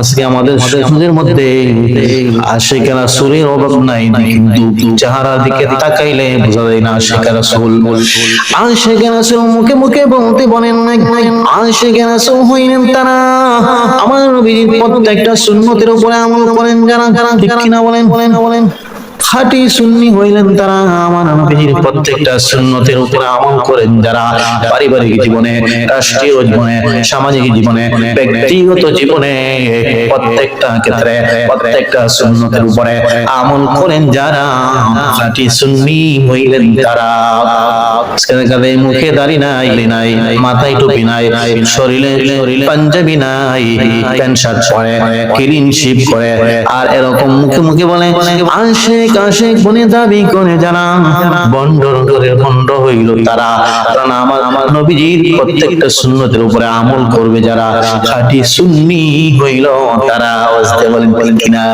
আজকে আমাদের সমাজের মধ্যে আশিকে রাসূলের অভাব নাই, কিন্তু চেহারার দিকে তাকাইলে বোঝা যায় না আশিকে রাসূল। আশিকে রাসূল মুখে মুখে বলতে বলেন নাই, আশিকে রাসূল হইলেন তারা আমার নবীর প্রত্যেকটা সুন্নতের উপরে আমল করেন যারা, ঠিক কিনা বলেন? খাঁটি সুন্নি হইলেন তারা আমার নবীর প্রত্যেকটা সুন্নতের উপরে আমল করেন যারা, পারিবারিক জীবনে, রাষ্ট্রীয় জীবনে, সামাজিক জীবনে, ব্যক্তিগত জীবনে প্রত্যেকটা ক্ষেত্রে প্রত্যেকটা সুন্নতের উপরে আমল করেন যারা, খাঁটি সুন্নি হইলেন তারা। আজকে মুখে দাড়ি নাই, মাথায় টুপি নাই, শরীরে পাঞ্জাবি নাই, প্যান্ট শার্ট পরে, ক্লিন শেভ করে, আর এরকম মুখে মুখে বলে আশিক আশিক বনে দাবি করে যারা, ভণ্ড হইল তারা। কারণ আমার নবীজির প্রত্যেকটা সুন্নতের উপরে আমল করবে যারা, খাঁটি সুন্নি হইল তারা। বুঝতে বলেন কিনা?